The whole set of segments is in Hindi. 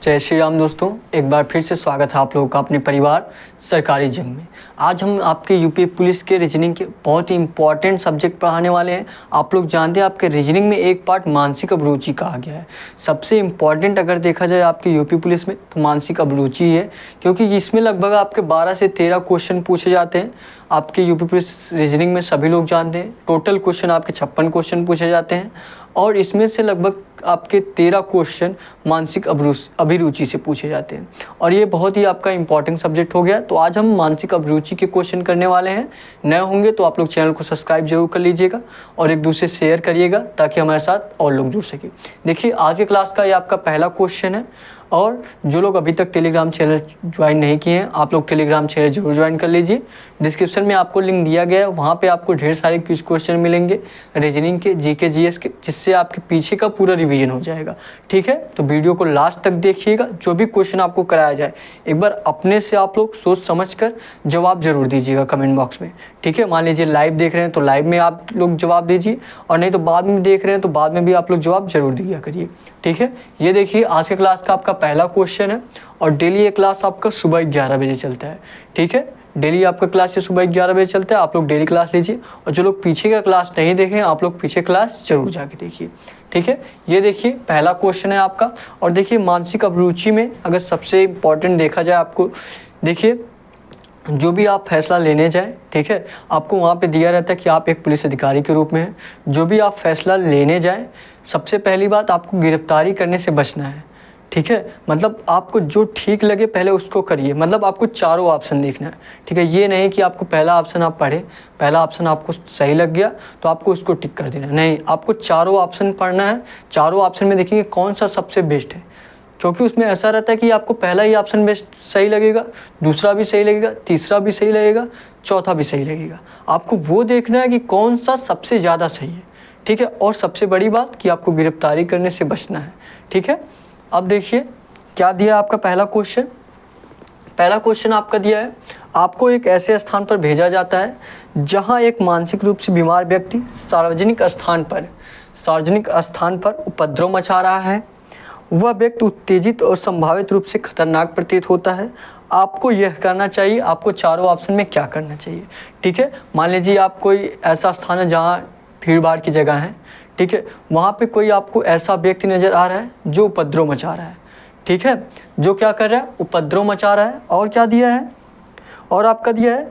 जय श्री राम दोस्तों, एक बार फिर से स्वागत है आप लोगों का अपने परिवार सरकारी जंग में। आज हम आपके यूपी पुलिस के रीजनिंग के बहुत ही इंपॉर्टेंट सब्जेक्ट पढ़ाने वाले हैं। आप लोग जानते हैं आपके रीजनिंग में एक पार्ट मानसिक अभिरुचि कहा गया है। सबसे इम्पॉर्टेंट अगर देखा जाए आपके यूपी पुलिस में तो मानसिक अभिरुचि है, क्योंकि इसमें लगभग आपके 12 से 13 क्वेश्चन पूछे जाते हैं। आपके यूपी पुलिस रीजनिंग में सभी लोग जानते हैं टोटल क्वेश्चन आपके 56 क्वेश्चन पूछे जाते हैं और इसमें से लगभग आपके 13 क्वेश्चन मानसिक अभिरुचि से पूछे जाते हैं और ये बहुत ही आपका इंपॉर्टेंट सब्जेक्ट हो गया। तो आज हम मानसिक अभिरुचि के क्वेश्चन करने वाले हैं। नए होंगे तो आप लोग चैनल को सब्सक्राइब जरूर कर लीजिएगा और एक दूसरे शेयर करिएगा ताकि हमारे साथ और लोग जुड़ सके। देखिए, आज के क्लास का ये आपका पहला क्वेश्चन है और जो लोग अभी तक टेलीग्राम चैनल ज्वाइन नहीं किए हैं आप लोग टेलीग्राम चैनल जरूर ज्वाइन कर लीजिए। डिस्क्रिप्शन में आपको लिंक दिया गया है, वहाँ पे आपको ढेर सारे क्विज क्वेश्चन मिलेंगे रीजनिंग के, जीके जीएस के, जिससे आपके पीछे का पूरा रिवीजन हो जाएगा। ठीक है, तो वीडियो को लास्ट तक देखिएगा। जो भी क्वेश्चन आपको कराया जाए एक बार अपने से आप लोग सोच समझ कर जवाब जरूर दीजिएगा कमेंट बॉक्स में। ठीक है, मान लीजिए लाइव देख रहे हैं तो लाइव में आप लोग जवाब दीजिए और नहीं तो बाद में देख रहे हैं तो बाद में भी आप लोग जवाब जरूर दिया करिए। ठीक है, ये देखिए आज के क्लास का आपका पहला क्वेश्चन है और डेली ये क्लास आपका सुबह 11 बजे चलता है। ठीक है, डेली आपका क्लास ये सुबह 11 बजे चलता है। आप लोग डेली क्लास लीजिए और जो लोग पीछे का क्लास नहीं देखें आप लोग पीछे क्लास जरूर जाके देखिए। ठीक है, ये देखिए पहला क्वेश्चन है आपका। और देखिए मानसिक अभिरुचि में अगर सबसे इम्पॉर्टेंट देखा जाए आपको, देखिए जो भी आप फैसला लेने जाएं, ठीक है, आपको वहाँ पे दिया रहता है कि आप एक पुलिस अधिकारी के रूप में हैं। जो भी आप फैसला लेने जाएं, सबसे पहली बात आपको गिरफ्तारी करने से बचना है। ठीक है, मतलब आपको जो ठीक लगे पहले उसको करिए। मतलब आपको चारों ऑप्शन देखना है। ठीक है, ये नहीं कि आपको पहला ऑप्शन आप पढ़े, पहला ऑप्शन आपको सही लग गया तो आपको उसको टिक कर देना, नहीं, आपको चारों ऑप्शन पढ़ना है। चारों ऑप्शन में देखेंगे कौन सा सबसे बेस्ट है, क्योंकि उसमें ऐसा रहता है कि आपको पहला ही ऑप्शन बेस्ट सही लगेगा, दूसरा भी सही लगेगा, तीसरा भी सही लगेगा, चौथा भी सही लगेगा। आपको वो देखना है कि कौन सा सबसे ज़्यादा सही है। ठीक है, और सबसे बड़ी बात कि आपको गिरफ्तारी करने से बचना है। ठीक है, अब देखिए क्या दिया आपका पहला क्वेश्चन। पहला क्वेश्चन आपका दिया है, आपको एक ऐसे स्थान पर भेजा जाता है जहां एक मानसिक रूप से बीमार व्यक्ति सार्वजनिक स्थान पर उपद्रव मचा रहा है। वह व्यक्ति उत्तेजित और संभावित रूप से खतरनाक प्रतीत होता है। आपको यह करना चाहिए। आपको चारों ऑप्शन में क्या करना चाहिए। ठीक है, मान लीजिए आप कोई ऐसा स्थान है जहाँ भीड़ भाड़ की जगह है। ठीक है, वहाँ पे कोई आपको ऐसा व्यक्ति नज़र आ रहा है जो उपद्रव मचा रहा है। ठीक है, जो क्या कर रहा है, उपद्रव मचा रहा है। और क्या दिया है, और आपका दिया है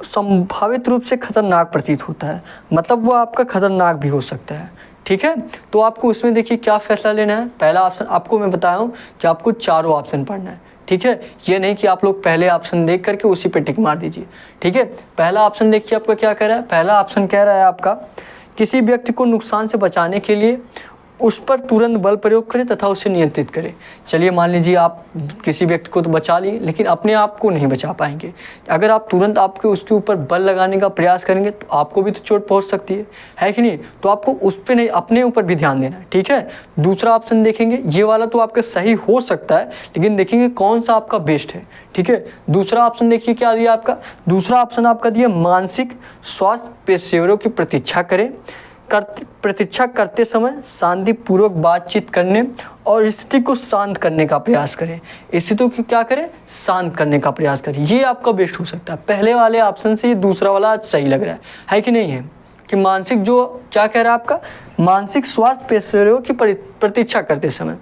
संभावित रूप से खतरनाक प्रतीत होता है, मतलब वो आपका खतरनाक भी हो सकता है। ठीक है, तो आपको उसमें देखिए क्या फैसला लेना है। पहला ऑप्शन आपको मैं बताया हूँ कि आपको चारों ऑप्शन पढ़ना है। ठीक है, ये नहीं कि आप लोग पहले ऑप्शन देख करके उसी पे टिक मार दीजिए। ठीक है, पहला ऑप्शन देखिए आपका क्या कह रहा है। पहला ऑप्शन कह रहा है आपका किसी व्यक्ति को नुकसान से बचाने के लिए उस पर तुरंत बल प्रयोग करें तथा उसे नियंत्रित करें। चलिए मान लीजिए आप किसी व्यक्ति को तो बचा लिए लेकिन अपने आप को नहीं बचा पाएंगे। अगर आप तुरंत आपके उसके ऊपर बल लगाने का प्रयास करेंगे तो आपको भी तो चोट पहुंच सकती है कि नहीं। तो आपको उस पर नहीं, अपने ऊपर भी ध्यान देना है। ठीक है, दूसरा ऑप्शन देखेंगे, ये वाला तो आपका सही हो सकता है लेकिन देखेंगे कौन सा आपका बेस्ट है। ठीक है, दूसरा ऑप्शन देखिए क्या दिया आपका। दूसरा ऑप्शन आपका दिया मानसिक स्वास्थ्य पेशेवरों की प्रतीक्षा करते समय शांतिपूर्वक बातचीत करने और स्थिति को शांत करने का प्रयास करें। स्थिति को क्या करें, शांत करने का प्रयास करें। ये आपका बेस्ट हो सकता है। पहले वाले ऑप्शन से ये दूसरा वाला सही लग रहा है कि नहीं है। कि मानसिक जो क्या कह रहा है आपका, मानसिक स्वास्थ्य पेशेवरों की प्रतीक्षा करते समय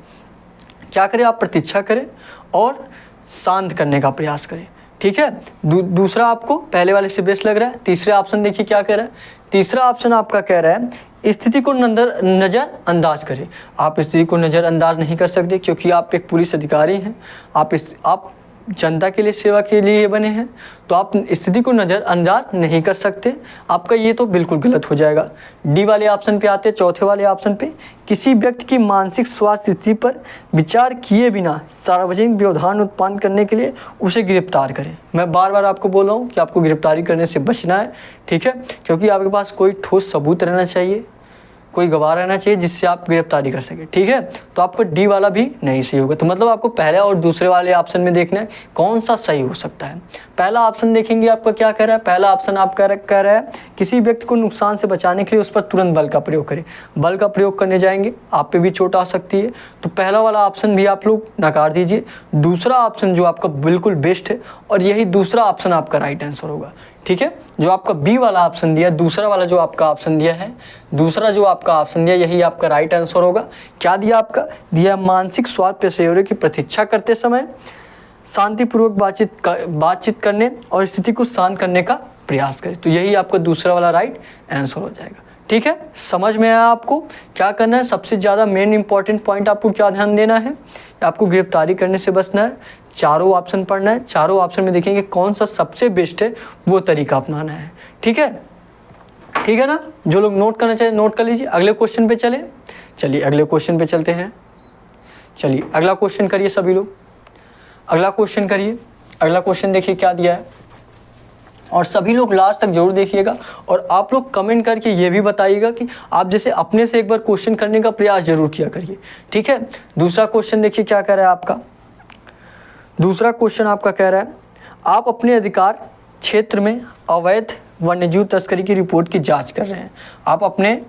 क्या करें, आप प्रतीक्षा करें और शांत करने का प्रयास करें। ठीक है, दूसरा आपको पहले वाले से बेस्ट लग रहा है। तीसरा ऑप्शन देखिए क्या कह रहा है। तीसरा ऑप्शन आपका कह रहा है स्थिति को नज़रअंदाज करें। आप स्थिति को नज़रअंदाज नहीं कर सकते क्योंकि आप एक पुलिस अधिकारी हैं। आप जनता के लिए सेवा के लिए बने हैं, तो आप स्थिति को नज़रअंदाज नहीं कर सकते। आपका ये तो बिल्कुल गलत हो जाएगा। डी वाले ऑप्शन पे आते हैं, चौथे वाले ऑप्शन पे, किसी व्यक्ति की मानसिक स्वास्थ्य स्थिति पर विचार किए बिना सार्वजनिक व्यवधान उत्पन्न करने के लिए उसे गिरफ्तार करें। मैं बार बार आपको बोल रहा हूँ कि आपको गिरफ्तारी करने से बचना है। ठीक है, क्योंकि आपके पास कोई ठोस सबूत रहना चाहिए। कोई गवाह रहना चाहिए जिससे आप गिरफ्तारी कर सके, ठीक है। तो आपका डी वाला भी नहीं सही होगा। तो मतलब आपको पहले और दूसरे वाले ऑप्शन में देखना है कौन सा सही हो सकता है। पहला ऑप्शन देखेंगे आपका क्या कह रहा है, पहला ऑप्शन आप कह रहा है किसी व्यक्ति को नुकसान से बचाने के लिए उस पर तुरंत बल का प्रयोग करें। बल का प्रयोग करने जाएंगे आप पे भी चोट आ सकती है, तो पहला वाला ऑप्शन भी आप लोग नकार दीजिए। दूसरा ऑप्शन जो आपका बिल्कुल बेस्ट है और यही दूसरा ऑप्शन आपका राइट आंसर होगा, ठीक है। जो आपका बी वाला ऑप्शन दिया, दूसरा वाला जो आपका ऑप्शन दिया है, दूसरा जो आपका ऑप्शन दिया यही आपका राइट आंसर होगा। क्या दिया आपका, दिया मानसिक स्वास्थ्य पेशेवरों की प्रतीक्षा करते समय शांतिपूर्वक बातचीत करने और स्थिति को शांत करने का प्रयास करें। तो यही आपका दूसरा वाला राइट आंसर हो जाएगा, ठीक है। समझ में आया आपको क्या करना है। सबसे ज़्यादा मेन इंपॉर्टेंट पॉइंट आपको क्या ध्यान देना है, आपको गिरफ्तारी करने से बचना है। चारों ऑप्शन पढ़ना है, चारों ऑप्शन में देखेंगे कौन सा सबसे बेस्ट है वो तरीका अपनाना है, ठीक है। ठीक है ना, जो लोग नोट करना चाहिए नोट कर लीजिए। अगले क्वेश्चन पे चले, चलिए अगले क्वेश्चन पे चलते हैं। चलिए अगला क्वेश्चन करिए सभी लोग, अगला क्वेश्चन करिए। अगला क्वेश्चन देखिए क्या दिया है और सभी लोग लास्ट तक जरूर देखिएगा और आप लोग कमेंट करके ये भी बताइएगा कि आप जैसे अपने से एक बार क्वेश्चन करने का प्रयास जरूर किया करिए, ठीक है। दूसरा क्वेश्चन देखिए क्या कह रहा है आपका, दूसरा क्वेश्चन आपका कह रहा है आप अपने अधिकार क्षेत्र में अवैध वन्यजीव तस्करी की रिपोर्ट की जांच कर रहे हैं। आप अपने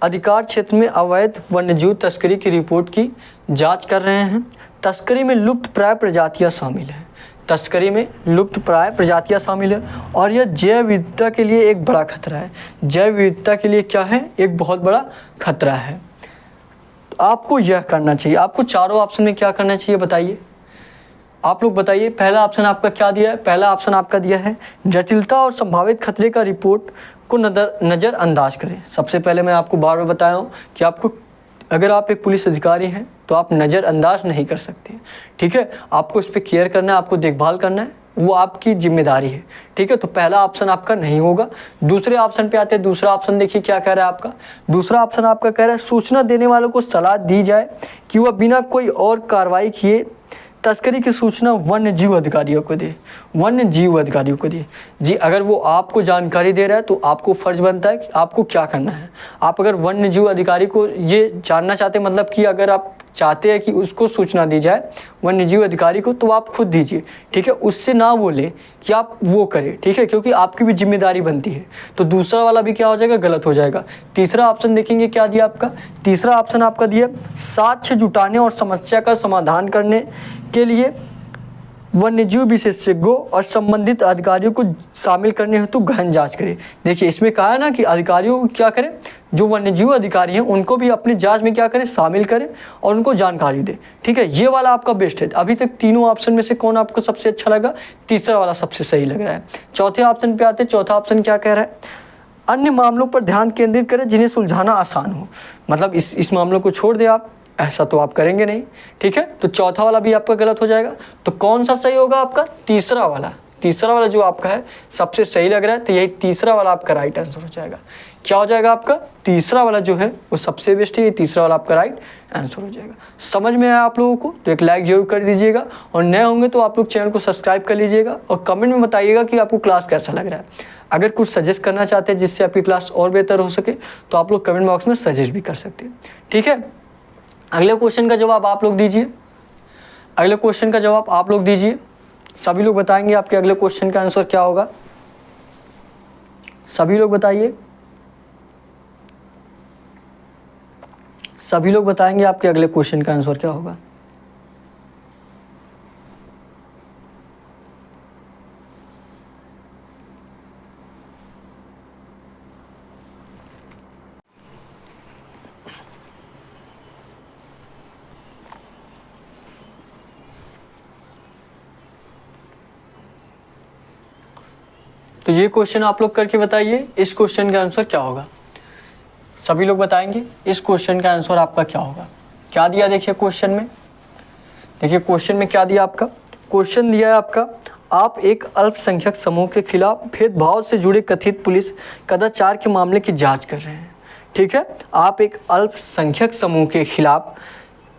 अधिकार क्षेत्र में अवैध वन्यजीव तस्करी की रिपोर्ट की जांच कर रहे हैं। तस्करी में लुप्त प्राय प्रजातियां शामिल हैं, तस्करी में लुप्त प्राय प्रजातियां शामिल है और यह जैव विविधता के लिए एक बड़ा खतरा है। जैव विविधता के लिए क्या है, एक बहुत बड़ा खतरा है। तो आपको यह करना चाहिए। आपको चारों ऑप्शन में क्या करना चाहिए बताइए, आप लोग बताइए। पहला ऑप्शन आपका क्या दिया है, पहला ऑप्शन आपका दिया है जटिलता और संभावित खतरे का रिपोर्ट को नज़रअंदाज करें। सबसे पहले मैं आपको बार बार बताया हूँ कि आपको अगर आप एक पुलिस अधिकारी हैं तो आप नज़रअंदाज नहीं कर सकते, ठीक है। आपको इस पर केयर करना है, आपको देखभाल करना है, वो आपकी जिम्मेदारी है, ठीक है। तो पहला ऑप्शन आपका नहीं होगा। दूसरे ऑप्शन पे आते हैं। दूसरा ऑप्शन देखिए क्या कह रहा है आपका, दूसरा ऑप्शन आपका कह रहा है सूचना देने वालों को सलाह दी जाए कि वह बिना कोई और कार्रवाई किए तस्करी की सूचना वन्य जीव अधिकारियों को दे, वन्य जीव अधिकारियों को दे। जी अगर वो आपको जानकारी दे रहा है तो आपको फ़र्ज बनता है कि आपको क्या करना है। आप अगर वन्य जीव अधिकारी को ये जानना चाहते हैं, मतलब कि अगर आप चाहते हैं कि उसको सूचना दी जाए वन्य जीव अधिकारी को, तो आप खुद दीजिए, ठीक है। उससे ना बोले कि आप वो करें, ठीक है, क्योंकि आपकी भी जिम्मेदारी बनती है। तो दूसरा वाला भी क्या हो जाएगा, गलत हो जाएगा। तीसरा ऑप्शन देखेंगे क्या दिया आपका, तीसरा ऑप्शन आपका दिया साक्ष्य जुटाने और समस्या का समाधान करने के लिए वन्यजीव विशेषज्ञों और संबंधित अधिकारियों को शामिल करने हेतु गहन जांच करें। देखिए इसमें कहा है ना कि अधिकारियों को क्या करें, जो वन्यजीव अधिकारी हैं उनको भी अपनी जांच में क्या करें, शामिल करें और उनको जानकारी दें, ठीक है। ये वाला आपका बेस्ट है। अभी तक तीनों ऑप्शन में से कौन आपको सबसे अच्छा लगा, तीसरा वाला सबसे सही लग रहा है। चौथे ऑप्शन पे आते हैं। चौथा ऑप्शन क्या कह रहा है, अन्य मामलों पर ध्यान केंद्रित करें जिन्हें सुलझाना आसान हो। मतलब इस मामलों को छोड़ दें आप, ऐसा तो आप करेंगे नहीं, ठीक है। तो चौथा वाला भी आपका गलत हो जाएगा। तो कौन सा सही होगा आपका, तीसरा वाला। तीसरा वाला जो आपका है सबसे सही लग रहा है, तो यही तीसरा वाला आपका राइट आंसर हो जाएगा। क्या हो जाएगा आपका, तीसरा वाला जो है वो सबसे बेस्ट है, ये तीसरा वाला आपका राइट आंसर हो जाएगा। समझ में आया आप लोगों को तो एक लाइक जरूर कर दीजिएगा और नए होंगे तो आप लोग चैनल को सब्सक्राइब कर लीजिएगा और कमेंट में बताइएगा कि आपको क्लास कैसा लग रहा है। अगर कुछ सजेस्ट करना चाहते हैं जिससे आपकी क्लास और बेहतर हो सके तो आप लोग कमेंट बॉक्स में सजेस्ट भी कर सकते हैं, ठीक है। अगले क्वेश्चन का जवाब आप लोग दीजिए, अगले क्वेश्चन का जवाब आप लोग दीजिए। सभी लोग बताएंगे आपके अगले क्वेश्चन का आंसर क्या होगा, सभी लोग बताइए। सभी लोग बताएंगे आपके अगले क्वेश्चन का आंसर क्या होगा। तो ये क्वेश्चन आप लोग करके बताइए, इस क्वेश्चन का आंसर क्या होगा। सभी लोग बताएंगे इस क्वेश्चन का आंसर आपका क्या होगा। क्या दिया देखिए क्वेश्चन में, देखिए क्वेश्चन में क्या दिया आपका, क्वेश्चन दिया है आपका आप एक अल्पसंख्यक समूह के खिलाफ भेदभाव से जुड़े कथित पुलिस कदाचार के मामले की जांच कर रहे हैं, ठीक है। आप एक अल्पसंख्यक समूह के खिलाफ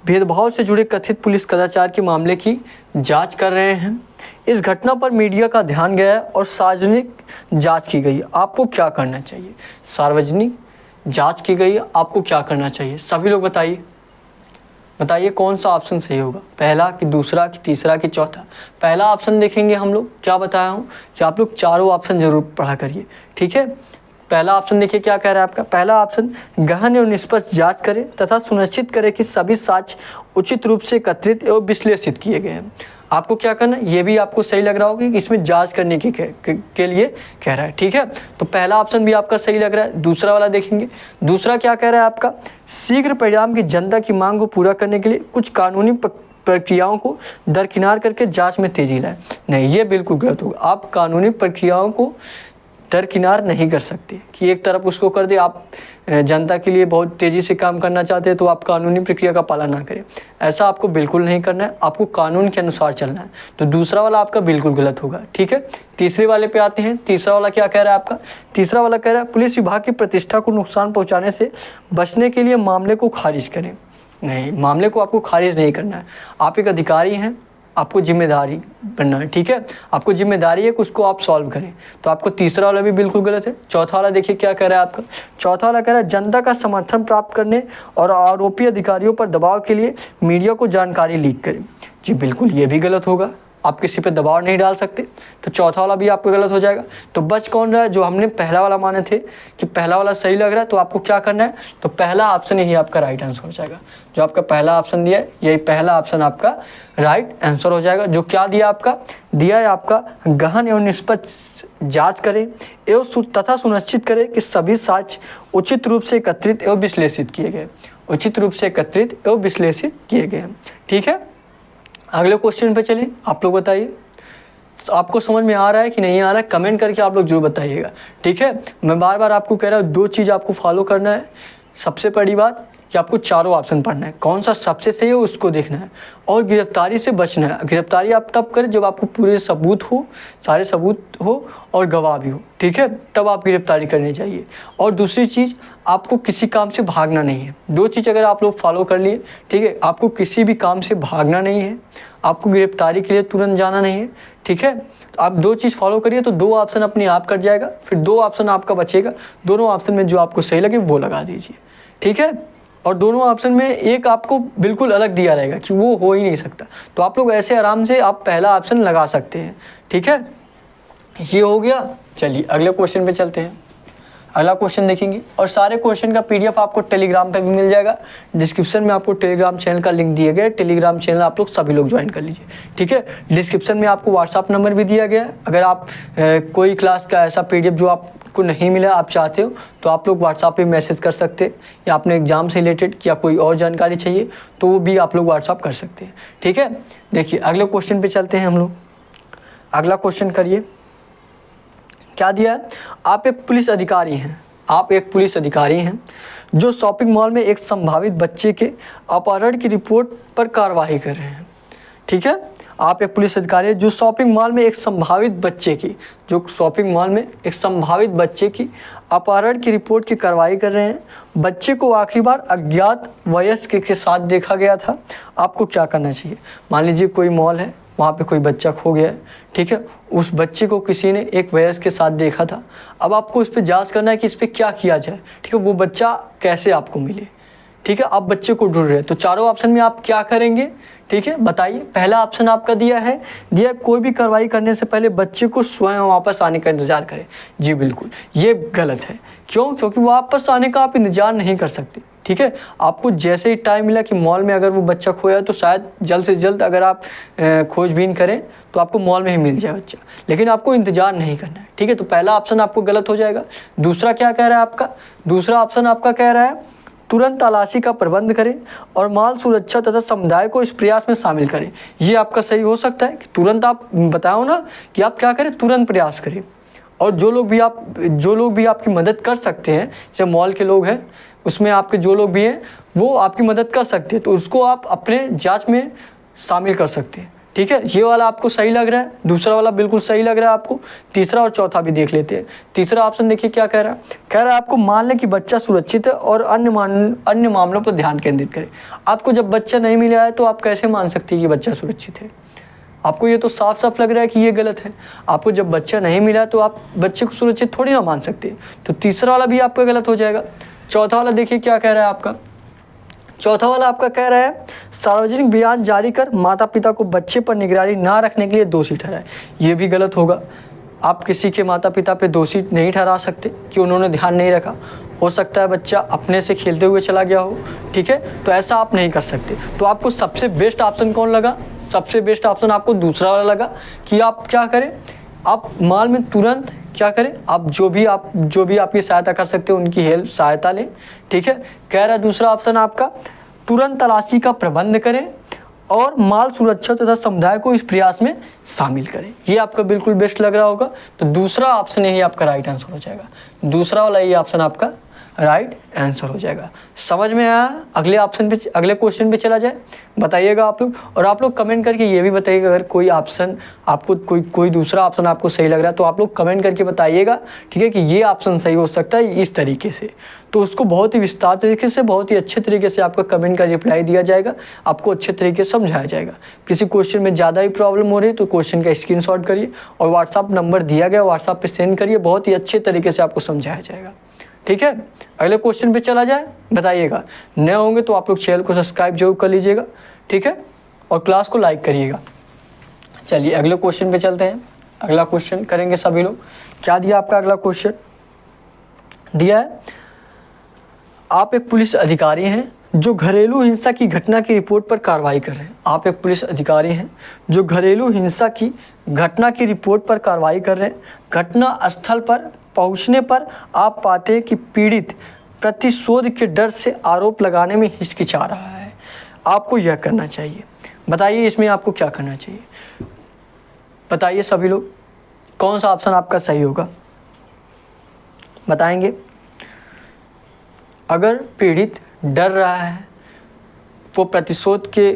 भेदभाव से जुड़े कथित पुलिस कदाचार के मामले की जांच कर रहे हैं। इस घटना पर मीडिया का ध्यान गया और सार्वजनिक जांच की गई। आपको क्या करना चाहिए, सार्वजनिक जांच की गई है, आपको क्या करना चाहिए? सभी लोग बताइए कौन सा ऑप्शन सही होगा, पहला कि दूसरा कि तीसरा कि चौथा। पहला ऑप्शन देखेंगे हम लोग, क्या बताया हूँ कि आप लोग चारों ऑप्शन जरूर पढ़ा करिए, ठीक है। पहला ऑप्शन देखिए क्या कह रहा है आपका, पहला ऑप्शन गहन एवं निष्पक्ष जांच करें तथा सुनिश्चित करें कि सभी साक्ष्य उचित रूप से एकत्रित एवं विश्लेषित किए गए हैं। आपको क्या करना है, ये भी आपको सही लग रहा होगा कि इसमें जांच करने के लिए कह रहा है, ठीक है। तो पहला ऑप्शन भी आपका सही लग रहा है। दूसरा वाला देखेंगे, दूसरा क्या कह रहा है आपका, शीघ्र परिणाम की जनता की मांग को पूरा करने के लिए कुछ कानूनी प्रक्रियाओं को दरकिनार करके जांच में तेजी लाए। नहीं, ये बिल्कुल गलत होगा। आप कानूनी प्रक्रियाओं को दरकिनार नहीं कर सकते कि एक तरफ उसको कर दे। आप जनता के लिए बहुत तेज़ी से काम करना चाहते हैं तो आप कानूनी प्रक्रिया का पालन ना करें, ऐसा आपको बिल्कुल नहीं करना है। आपको कानून के अनुसार चलना है। तो दूसरा वाला आपका बिल्कुल गलत होगा, ठीक है। तीसरे वाले पे आते हैं। तीसरा वाला क्या कह रहा है आपका, तीसरा वाला कह रहा है पुलिस विभाग की प्रतिष्ठा को नुकसान पहुँचाने से बचने के लिए मामले को खारिज करें। नहीं, मामले को आपको खारिज नहीं करना है। आप एक अधिकारी हैं, आपको जिम्मेदारी बनना है, ठीक है। आपको जिम्मेदारी है कि उसको आप सॉल्व करें। तो आपको तीसरा वाला भी बिल्कुल गलत है। चौथा वाला देखिए क्या कह रहा है आपका, चौथा वाला कह रहा है जनता का समर्थन प्राप्त करने और आरोपी अधिकारियों पर दबाव के लिए मीडिया को जानकारी लीक करें। जी बिल्कुल, ये भी गलत होगा। आप किसी पे दबाव नहीं डाल सकते, तो चौथा वाला भी आपको गलत हो जाएगा। तो बच कौन रहा है, जो हमने पहला वाला माने थे कि पहला वाला सही लग रहा है, तो आपको क्या करना है, तो पहला ऑप्शन ही आपका राइट आंसर हो जाएगा। जो आपका पहला ऑप्शन दिया है, यही पहला ऑप्शन आपका राइट आंसर हो जाएगा। जो क्या दिया आपका, दिया है आपका गहन एवं निष्पक्ष जांच करें एवं तथा सुनिश्चित करें कि सभी साक्ष्य उचित रूप से एकत्रित एवं विश्लेषित किए गए। उचित रूप से एकत्रित एवं विश्लेषित किए गए, ठीक है। अगले क्वेश्चन पे चलिए। आप लोग बताइए आपको समझ में आ रहा है कि नहीं आ रहा है, कमेंट करके आप लोग जरूर बताइएगा, ठीक है। मैं बार बार आपको कह रहा हूँ, दो चीज़ आपको फॉलो करना है। सबसे बड़ी बात कि आपको चारों ऑप्शन पढ़ना है, कौन सा सबसे सही है उसको देखना है, और गिरफ्तारी से बचना है। गिरफ्तारी आप तब करें जब आपको पूरे सबूत हो, सारे सबूत हो और गवाह भी हो, ठीक है, तब आप गिरफ्तारी करनी चाहिए। और दूसरी चीज़, आपको किसी काम से भागना नहीं है। दो चीज़ अगर आप लोग फॉलो कर लिए, ठीक है, आपको किसी भी काम से भागना नहीं है, आपको गिरफ्तारी के लिए तुरंत जाना नहीं है, ठीक है। तो आप दो चीज़ फॉलो करिए तो दो ऑप्शन अपने आप कट जाएगा, फिर दो ऑप्शन आपका बचेगा। दोनों ऑप्शन में जो आपको सही लगे वो लगा दीजिए, ठीक है। और दोनों ऑप्शन में एक आपको बिल्कुल अलग दिया रहेगा कि वो हो ही नहीं सकता, तो आप लोग ऐसे आराम से आप पहला ऑप्शन लगा सकते हैं, ठीक है। ये हो गया। चलिए अगले क्वेश्चन पे चलते हैं। अगला क्वेश्चन देखेंगे, और सारे क्वेश्चन का पीडीएफ आपको टेलीग्राम पे भी मिल जाएगा। डिस्क्रिप्शन में आपको टेलीग्राम चैनल का लिंक दिया गया है। टेलीग्राम चैनल आप लोग सभी लोग ज्वाइन कर लीजिए, ठीक है। डिस्क्रिप्शन में आपको व्हाट्सअप नंबर भी दिया गया है। अगर आप कोई क्लास का ऐसा पीडीएफ जो आपको नहीं मिला, आप चाहते हो, तो आप लोग व्हाट्सअप पे मैसेज कर सकते हैं, या अपने एग्जाम से रिलेटेड या कोई और जानकारी चाहिए तो वो भी आप लोग व्हाट्सअप कर सकते हैं, ठीक है। देखिए अगले क्वेश्चन पे चलते हैं हम लोग। अगला क्वेश्चन करिए, क्या दिया है, आप एक पुलिस अधिकारी हैं। आप एक पुलिस अधिकारी हैं जो शॉपिंग मॉल में एक संभावित बच्चे के अपहरण की रिपोर्ट पर कार्रवाई कर रहे हैं, ठीक है। आप एक पुलिस अधिकारी हैं जो शॉपिंग मॉल में एक संभावित बच्चे की अपहरण की रिपोर्ट की कार्रवाई कर रहे हैं। बच्चे को आखिरी बार अज्ञात वयस्क के साथ देखा गया था। आपको क्या करना चाहिए, मान लीजिए कोई मॉल है, वहाँ पे कोई बच्चा खो गया है, ठीक है। उस बच्चे को किसी ने एक वयस्क के साथ देखा था। अब आपको इस पर जांच करना है कि इस पर क्या किया जाए, ठीक है। वो बच्चा कैसे आपको मिले, ठीक है। आप बच्चे को ढूंढ रहे हैं, तो चारों ऑप्शन में आप क्या करेंगे, ठीक है, बताइए। पहला ऑप्शन आपका दिया कोई भी कार्रवाई करने से पहले बच्चे को स्वयं वापस आने का इंतजार करें। जी बिल्कुल, ये गलत है। क्यों, क्योंकि वापस आने का आप इंतजार नहीं कर सकते, ठीक है। आपको जैसे ही टाइम मिला कि मॉल में अगर वो बच्चा खोया तो शायद जल्द से जल्द अगर आप खोजबीन करें तो आपको मॉल में ही मिल जाए बच्चा, लेकिन आपको इंतजार नहीं करना है, ठीक है। तो पहला ऑप्शन आपको गलत हो जाएगा। दूसरा क्या कह रहा है आपका, दूसरा ऑप्शन आपका कह रहा है तुरंत तलाशी का प्रबंध करें और माल सुरक्षा तथा समुदाय को इस प्रयास में शामिल करें। ये आपका सही हो सकता है कि तुरंत, आप बताओ ना कि आप क्या करें, तुरंत प्रयास करें। और जो लोग भी आपकी मदद कर सकते हैं, जैसे मॉल के लोग हैं, उसमें आपके जो लोग भी हैं वो आपकी मदद कर सकते हैं, तो उसको आप अपने जांच में शामिल कर सकते हैं, ठीक है। ये वाला आपको सही लग रहा है, दूसरा वाला बिल्कुल सही लग रहा है आपको। तीसरा और चौथा भी देख लेते हैं। तीसरा ऑप्शन देखिए क्या कह रहा है, आपको मान लें कि बच्चा सुरक्षित है और अन्य मामलों पर ध्यान केंद्रित करें। आपको जब बच्चा नहीं मिला है तो आप कैसे मान सकते हैं कि बच्चा सुरक्षित है? आपको ये तो साफ साफ लग रहा है कि ये गलत है। आपको जब बच्चा नहीं मिला तो आप बच्चे को सुरक्षित थोड़ी ना मान सकते। तो तीसरा वाला भी आपका गलत हो जाएगा। चौथा वाला देखिए क्या कह रहा है आपका। चौथा वाला आपका कह रहा है सार्वजनिक बयान जारी कर माता पिता को बच्चे पर निगरानी ना रखने के लिए दोषी ठहराए। ये भी गलत होगा। आप किसी के माता पिता पे दोषी नहीं ठहरा सकते कि उन्होंने ध्यान नहीं रखा। हो सकता है बच्चा अपने से खेलते हुए चला गया हो, ठीक है, तो ऐसा आप नहीं कर सकते। तो आपको सबसे बेस्ट ऑप्शन कौन लगा? सबसे बेस्ट ऑप्शन आपको दूसरा वाला लगा कि आप क्या करें, आप माल में तुरंत क्या करें, आप जो भी आपकी सहायता कर सकते हो उनकी हेल्प सहायता लें, ठीक है। कह रहा है दूसरा ऑप्शन आपका तुरंत तलाशी का प्रबंध करें और माल सुरक्षा तथा समुदाय को इस प्रयास में शामिल करें। ये आपका बिल्कुल बेस्ट लग रहा होगा, तो दूसरा ऑप्शन ही आपका राइट आंसर हो जाएगा। दूसरा वाला ये ऑप्शन आपका राइट आंसर हो जाएगा। समझ में आया? अगले ऑप्शन पे, अगले क्वेश्चन पे चला जाए, बताइएगा आप लोग। और आप लोग कमेंट करके ये भी बताइएगा अगर कोई ऑप्शन आपको कोई दूसरा ऑप्शन आपको सही लग रहा है तो आप लोग कमेंट करके बताइएगा, ठीक है, कि ये ऑप्शन सही हो सकता है इस तरीके से। तो उसको बहुत ही विस्तार तरीके से, बहुत ही अच्छे तरीके से आपका कमेंट का रिप्लाई दिया जाएगा, आपको अच्छे तरीके से समझाया जाएगा। किसी क्वेश्चन में ज़्यादा ही प्रॉब्लम हो रही है तो क्वेश्चन का स्क्रीनशॉट करिए और व्हाट्सअप नंबर दिया गया व्हाट्सअप पे सेंड करिए, बहुत ही अच्छे तरीके से आपको समझाया जाएगा, ठीक है। अगले क्वेश्चन पे चला जाए, बताइएगा। नए होंगे तो आप लोग चैनल को सब्सक्राइब जरूर कर लीजिएगा, ठीक है, और क्लास को लाइक करिएगा। चलिए अगले क्वेश्चन पे चलते हैं। अगला क्वेश्चन करेंगे सभी लोग। क्या दिया आपका अगला क्वेश्चन? दिया है आप एक पुलिस अधिकारी हैं जो घरेलू हिंसा की घटना की रिपोर्ट पर कार्रवाई कर रहे हैं। आप एक पुलिस अधिकारी हैं जो घरेलू हिंसा की घटना की रिपोर्ट पर कार्रवाई कर रहे हैं। घटना स्थल पर पहुंचने पर आप पाते हैं कि पीड़ित प्रतिशोध के डर से आरोप लगाने में हिचकिचा रहा है। आपको यह करना चाहिए। बताइए इसमें आपको क्या करना चाहिए? बताइए सभी लोग, कौन सा ऑप्शन आपका सही होगा? बताएंगे। अगर पीड़ित डर रहा है, वो प्रतिशोध के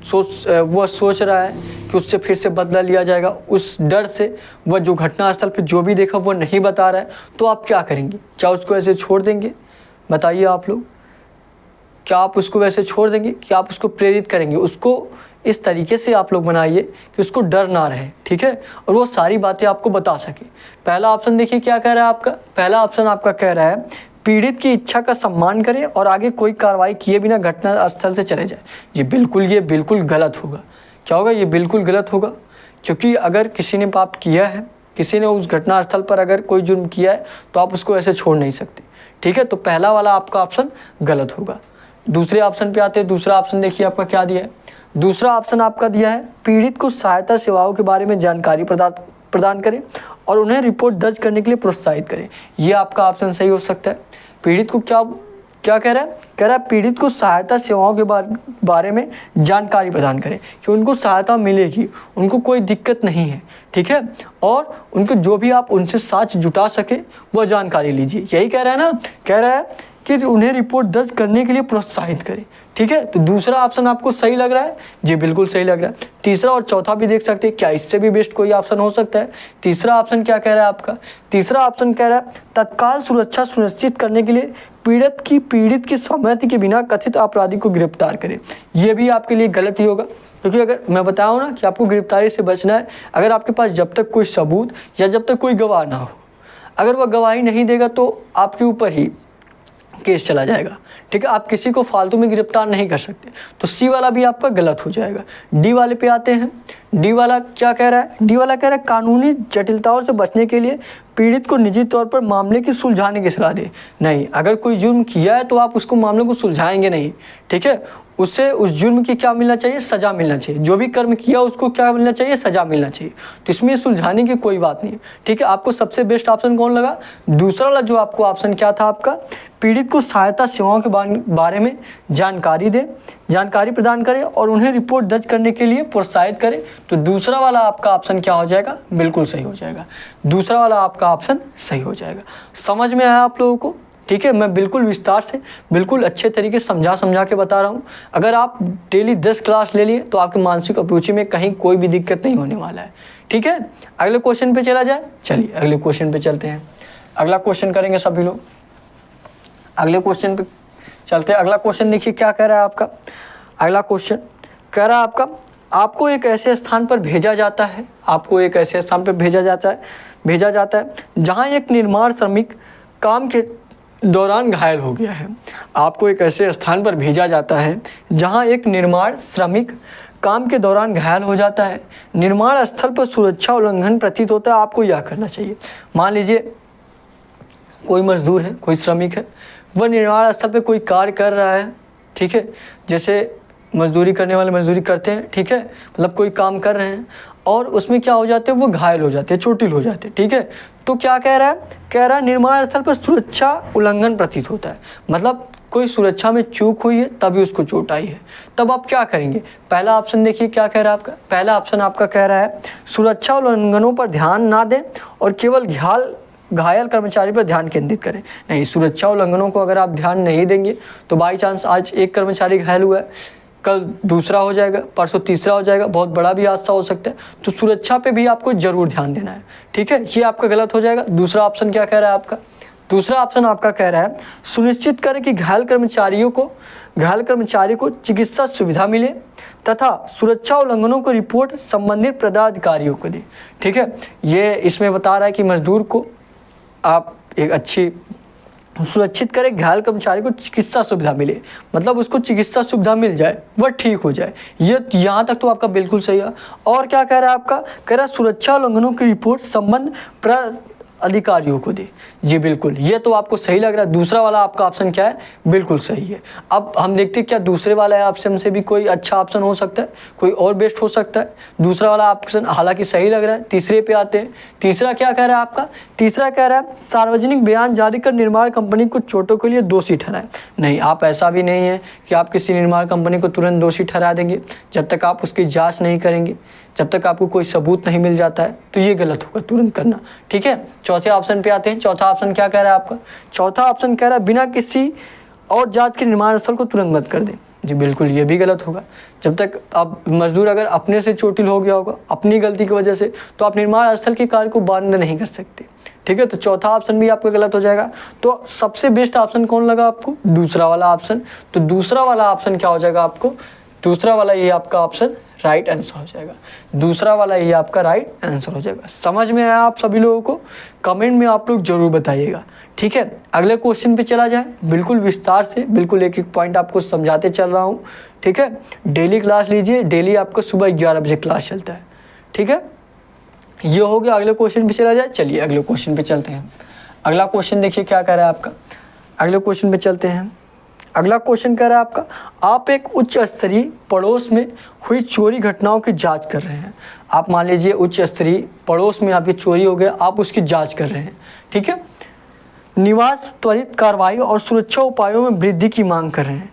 वो सोच रहा है कि उससे फिर से बदला लिया जाएगा, उस डर से वह जो घटनास्थल पे जो भी देखा वो नहीं बता रहा है, तो आप क्या करेंगे? क्या उसको ऐसे छोड़ देंगे? बताइए आप लोग, क्या आप उसको वैसे छोड़ देंगे कि आप उसको प्रेरित करेंगे? उसको इस तरीके से आप लोग बनाइए कि उसको डर ना रहे, ठीक है, और वो सारी बातें आपको बता सके। पहला ऑप्शन देखिए क्या कह रहा है आपका। पहला ऑप्शन आपका कह रहा है पीड़ित की इच्छा का सम्मान करें और आगे कोई कार्रवाई किए बिना घटना स्थल से चले जाए। ये बिल्कुल गलत होगा। क्या होगा? ये बिल्कुल गलत होगा, क्योंकि अगर किसी ने पाप किया है, किसी ने उस घटना स्थल पर अगर कोई जुर्म किया है तो आप उसको ऐसे छोड़ नहीं सकते, ठीक है। तो पहला वाला आपका ऑप्शन गलत होगा। दूसरे ऑप्शन पे आते हैं। दूसरा ऑप्शन देखिए आपका क्या दिया है। दूसरा ऑप्शन आपका दिया है पीड़ित को सहायता सेवाओं के बारे में जानकारी प्रदान करें और उन्हें रिपोर्ट दर्ज करने के लिए प्रोत्साहित करें। ये आपका ऑप्शन सही हो सकता है। पीड़ित को क्या कह रहा है? कह रहा है पीड़ित को सहायता सेवाओं के बारे में जानकारी प्रदान करें कि उनको सहायता मिलेगी, उनको कोई दिक्कत नहीं है, ठीक है, और उनको जो भी आप उनसे साक्ष्य जुटा सके वह जानकारी लीजिए। यही कह रहा है ना? कह रहा है कि उन्हें रिपोर्ट दर्ज करने के लिए प्रोत्साहित करें, ठीक है। तो दूसरा ऑप्शन आपको सही लग रहा है? जी बिल्कुल सही लग रहा है। तीसरा और चौथा भी देख सकते हैं, क्या इससे भी बेस्ट कोई ऑप्शन हो सकता है? तीसरा ऑप्शन क्या कह रहा है आपका? तीसरा ऑप्शन कह रहा है तत्काल सुरक्षा सुनिश्चित करने के लिए पीड़ित की सहमति के बिना कथित अपराधी को गिरफ्तार करें। ये भी आपके लिए गलत ही होगा, क्योंकि अगर मैं बताऊँ ना कि आपको गिरफ्तारी से बचना है, अगर आपके पास जब तक कोई सबूत या जब तक कोई गवाह ना हो, अगर वह गवाही नहीं देगा तो आपके ऊपर ही केस चला जाएगा, ठीक है। आप किसी को फालतू में गिरफ्तार नहीं कर सकते। तो सी वाला भी आपका गलत हो जाएगा। डी वाले पे आते हैं। डी वाला क्या कह रहा है? डी वाला कह रहा है कानूनी जटिलताओं से बचने के लिए पीड़ित को निजी तौर पर मामले की सुलझाने की सलाह दे। नहीं, अगर कोई जुर्म किया है तो आप उसको मामले को सुलझाएंगे नहीं, ठीक है। उससे उस जुर्म की क्या मिलना चाहिए? सज़ा मिलना चाहिए। जो भी कर्म किया उसको क्या मिलना चाहिए? सज़ा मिलना चाहिए। तो इसमें सुलझाने की कोई बात नहीं, ठीक है। आपको सबसे बेस्ट ऑप्शन कौन लगा? दूसरा वाला जो आपको ऑप्शन क्या था आपका, पीड़ित को सहायता सेवाओं के बारे में जानकारी प्रदान करें और उन्हें रिपोर्ट दर्ज करने के लिए प्रोत्साहित करें। तो दूसरा वाला आपका ऑप्शन क्या हो जाएगा? बिल्कुल सही हो जाएगा। दूसरा वाला आपका ऑप्शन सही हो जाएगा। समझ में आया आप लोगों को? ठीक है, मैं बिल्कुल विस्तार से बिल्कुल अच्छे तरीके से समझा के बता रहा हूँ। अगर आप डेली 10 क्लास ले लिए तो आपकी मानसिक अभिरुचि में कहीं कोई भी दिक्कत नहीं होने वाला है, ठीक है। अगले क्वेश्चन पे चला जाए। चलिए अगले क्वेश्चन पे चलते हैं। अगला क्वेश्चन करेंगे सभी लोग। अगले क्वेश्चन पे चलते हैं। अगला क्वेश्चन देखिए क्या कह रहा है आपका। अगला क्वेश्चन कह रहा है आपको एक ऐसे स्थान पर भेजा जाता है, आपको एक ऐसे स्थान पर भेजा जाता है जहाँ एक निर्माण श्रमिक काम के दौरान घायल हो गया है। आपको एक ऐसे स्थान पर भेजा जाता है जहां एक निर्माण श्रमिक काम के दौरान घायल हो जाता है। निर्माण स्थल पर सुरक्षा उल्लंघन प्रतीत होता है। आपको यह करना चाहिए, मान लीजिए कोई मजदूर है, कोई श्रमिक है, वह निर्माण स्थल पे कोई कार्य कर रहा है, ठीक है, जैसे मजदूरी करने वाले मजदूरी करते हैं, ठीक है, मतलब कोई काम कर रहे हैं और उसमें क्या हो जाते हैं, वो घायल हो जाते हैं, चोटिल हो जाते हैं, ठीक है। तो क्या कह रहा है, कह रहा है निर्माण स्थल पर सुरक्षा उल्लंघन प्रतीत होता है, मतलब कोई सुरक्षा में चूक हुई है तभी उसको चोट आई है। तब आप क्या करेंगे, पहला ऑप्शन देखिए क्या कह रहा है आपका, पहला ऑप्शन आपका कह रहा है सुरक्षा उल्लंघनों पर ध्यान ना दें और केवल घायल कर्मचारी पर ध्यान केंद्रित करें। नहीं, सुरक्षा उल्लंघनों को अगर आप ध्यान नहीं देंगे तो बाई चांस आज एक कर्मचारी घायल हुआ है, कल दूसरा हो जाएगा, परसों तीसरा हो जाएगा, बहुत बड़ा भी हादसा हो सकता है। तो सुरक्षा पे भी आपको जरूर ध्यान देना है, ठीक है। ये आपका गलत हो जाएगा। दूसरा ऑप्शन क्या कह रहा है आपका, दूसरा ऑप्शन आपका कह रहा है सुनिश्चित करें कि घायल कर्मचारी को चिकित्सा सुविधा मिले तथा सुरक्षा उल्लंघनों को रिपोर्ट संबंधित पदाधिकारियों को दे, ठीक है। ये इसमें बता रहा है कि मजदूर को आप एक अच्छी सुरक्षित करें, घायल कर्मचारी को चिकित्सा सुविधा मिले, मतलब उसको चिकित्सा सुविधा मिल जाए, वह ठीक हो जाए। ये यहाँ तक तो आपका बिल्कुल सही है। और क्या कह रहा है आपका, कह रहा है सुरक्षा उल्लंघनों की रिपोर्ट संबंध अधिकारियों को दे। जी बिल्कुल, ये तो आपको सही लग रहा है। दूसरा वाला आपका ऑप्शन क्या है, बिल्कुल सही है। अब हम देखते हैं क्या दूसरे वाला ऑप्शन से भी कोई अच्छा ऑप्शन हो सकता है, कोई और बेस्ट हो सकता है। दूसरा वाला ऑप्शन हालांकि सही लग रहा है। तीसरे पे आते हैं। तीसरा क्या कह रहा है आपका, तीसरा कह रहा है सार्वजनिक बयान जारी कर निर्माण कंपनी को चोटों के लिए दोषी ठहराए। नहीं, आप ऐसा भी नहीं है कि आप किसी निर्माण कंपनी को तुरंत दोषी ठहरा देंगे जब तक आप उसकी जाँच नहीं करेंगे, जब तक आपको कोई सबूत नहीं मिल जाता है, तो ये गलत होगा तुरंत करना, ठीक है। चौथे ऑप्शन पे आते हैं। चौथा ऑप्शन क्या कह रहा है आपका, चौथा ऑप्शन कह रहा है बिना किसी और जांच के निर्माण स्थल को तुरंत बंद कर दें। जी बिल्कुल, ये भी गलत होगा। जब तक अब मजदूर अगर अपने से चोटिल हो गया होगा अपनी गलती की वजह से, तो आप निर्माण स्थल के कार्य को बंद नहीं कर सकते, ठीक है। तो चौथा ऑप्शन भी आपका गलत हो जाएगा। तो सबसे बेस्ट ऑप्शन कौन लगा आपको, दूसरा वाला ऑप्शन। तो दूसरा वाला ऑप्शन क्या हो जाएगा आपको, दूसरा वाला ये आपका ऑप्शन राइट आंसर हो जाएगा। दूसरा वाला ये आपका राइट आंसर हो जाएगा। समझ में आया आप सभी लोगों को, कमेंट में आप लोग जरूर बताइएगा, ठीक है। अगले क्वेश्चन पे चला जाए, बिल्कुल विस्तार से, बिल्कुल एक एक पॉइंट आपको समझाते चल रहा हूँ, ठीक है। डेली क्लास लीजिए, डेली आपको सुबह 11 बजे क्लास चलता है, ठीक है। ये हो गया। अगले क्वेश्चन पे चला जाए, चलिए अगले क्वेश्चन पे चलते हैं। अगला क्वेश्चन देखिए क्या कह रहा है आपका, अगले क्वेश्चन पे चलते हैं। अगला क्वेश्चन कह रहा है आपका, आप एक उच्च स्तरीय पड़ोस में हुई चोरी घटनाओं की जांच कर रहे हैं। आप मान लीजिए उच्च स्तरीय पड़ोस में आपकी चोरी हो गया, आप उसकी जांच कर रहे हैं, ठीक है। निवास त्वरित कार्रवाई और सुरक्षा उपायों में वृद्धि की मांग कर रहे हैं।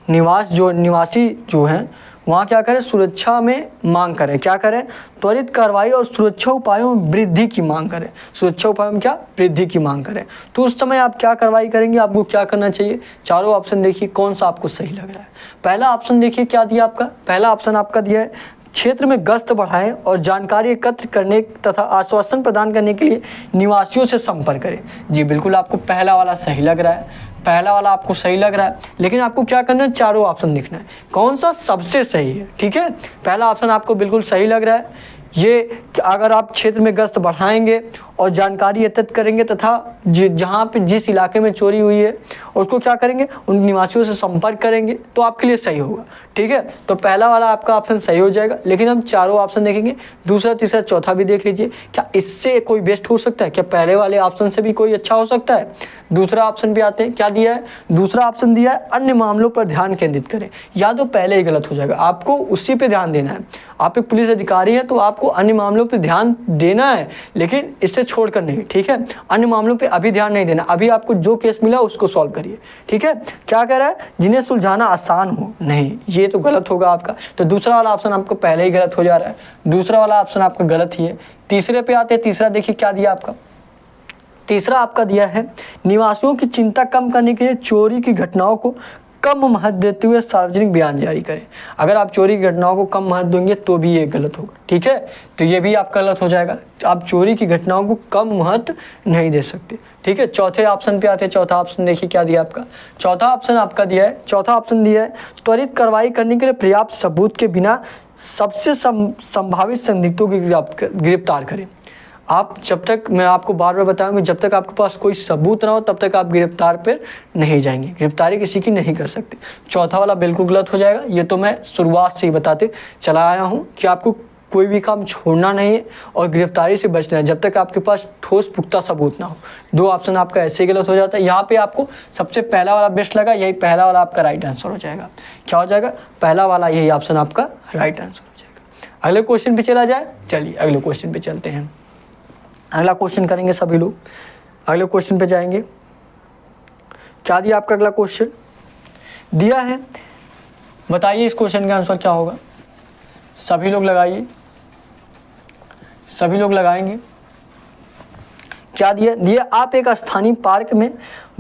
निवासी जो हैं वहाँ क्या करें, सुरक्षा में मांग करें, क्या करें, त्वरित कार्रवाई और सुरक्षा उपायों में वृद्धि की मांग करें। सुरक्षा उपायों में क्या, वृद्धि की मांग करें। तो उस समय आप क्या कार्रवाई करेंगे, आपको क्या करना चाहिए। चारों ऑप्शन देखिए कौन सा आपको सही लग रहा है। पहला ऑप्शन देखिए क्या दिया आपका, पहला ऑप्शन आपका दिया है क्षेत्र में गश्त बढ़ाएं और जानकारी एकत्र करने तथा आश्वासन प्रदान करने के लिए निवासियों से संपर्क करें। जी बिल्कुल, आपको पहला वाला सही लग रहा है, पहला वाला आपको सही लग रहा है। लेकिन आपको क्या करना है, चारों ऑप्शन देखना है कौन सा सबसे सही है, ठीक है। पहला ऑप्शन आपको बिल्कुल सही लग रहा है। ये अगर आप क्षेत्र में गश्त बढ़ाएंगे और जानकारी एकत्रित करेंगे तथा जहाँ पे जिस इलाके में चोरी हुई है उसको क्या करेंगे, उन निवासियों से संपर्क करेंगे, तो आपके लिए सही होगा, ठीक है। तो पहला वाला आपका ऑप्शन सही हो जाएगा। लेकिन हम चारों ऑप्शन देखेंगे, दूसरा तीसरा चौथा भी देख लीजिए, क्या इससे कोई बेस्ट हो सकता है, क्या पहले वाले ऑप्शन से भी कोई अच्छा हो सकता है। दूसरा ऑप्शन पे आते हैं, क्या दिया है, दूसरा ऑप्शन दिया है अन्य मामलों पर ध्यान केंद्रित करें। या तो पहले ही गलत हो जाएगा, आपको उसी पे ध्यान देना है। आप एक पुलिस अधिकारी हैं तो आपको अन्य मामलों पर ध्यान देना है, लेकिन इससे छोड़कर नहीं, ठीक है। अन्य मामलों पे अभी ध्यान नहीं देना, अभी आपको जो केस मिला उसको सॉल्व करिए, ठीक है। क्या कह रहा है, जिन्हें सुलझाना आसान हो, नहीं, ये तो गलत होगा आपका। तो दूसरा वाला ऑप्शन आपको पहले ही गलत हो जा रहा है, दूसरा वाला ऑप्शन आपका गलत ही है। तीसरे पे आते हैं, तीसरा देखिए क्या दिया आपका, तीसरा आपका दिया है निवासियों की चिंता कम करने के लिए चोरी की घटनाओं को कम महत्व देते हुए सार्वजनिक बयान जारी करें। अगर आप चोरी की घटनाओं को कम महत्व देंगे तो भी ये गलत होगा, ठीक है। तो ये भी आपका गलत हो जाएगा, आप चोरी की घटनाओं को कम महत्व नहीं दे सकते, ठीक है। चौथे ऑप्शन पे आते हैं। चौथा ऑप्शन देखिए क्या दिया आपका, चौथा ऑप्शन आपका दिया है, चौथा ऑप्शन दिया है त्वरित कार्रवाई करने के लिए पर्याप्त सबूत के बिना सबसे संभावित संदिग्धों की गिरफ्तार करें। आप जब तक, मैं आपको बार बार बताऊंगा, जब तक आपके पास कोई सबूत ना हो तब तक आप गिरफ्तार पर नहीं जाएंगे, गिरफ्तारी किसी की नहीं कर सकते। चौथा वाला बिल्कुल गलत हो जाएगा। ये तो मैं शुरुआत से ही बताते चला आया हूँ कि आपको कोई भी काम छोड़ना नहीं है और गिरफ्तारी से बचना है जब तक आपके पास ठोस पुख्ता सबूत ना हो। 2 ऑप्शन आपका ऐसे गलत हो जाता है। यहाँ पे आपको सबसे पहला वाला बेस्ट लगा, यही पहला वाला आपका राइट आंसर हो जाएगा। क्या हो जाएगा? पहला वाला यही ऑप्शन आपका राइट आंसर हो जाएगा। अगले क्वेश्चन पे चला जाए। चलिए अगले क्वेश्चन पे चलते हैं। अगला क्वेश्चन करेंगे सभी लोग। अगले क्वेश्चन पे जाएंगे। क्या दिया आपका अगला क्वेश्चन? दिया है, बताइए इस क्वेश्चन का आंसर क्या होगा। सभी लोग लगाइए, सभी लोग लगाएंगे। क्या दिया? दिया आप एक स्थानीय पार्क में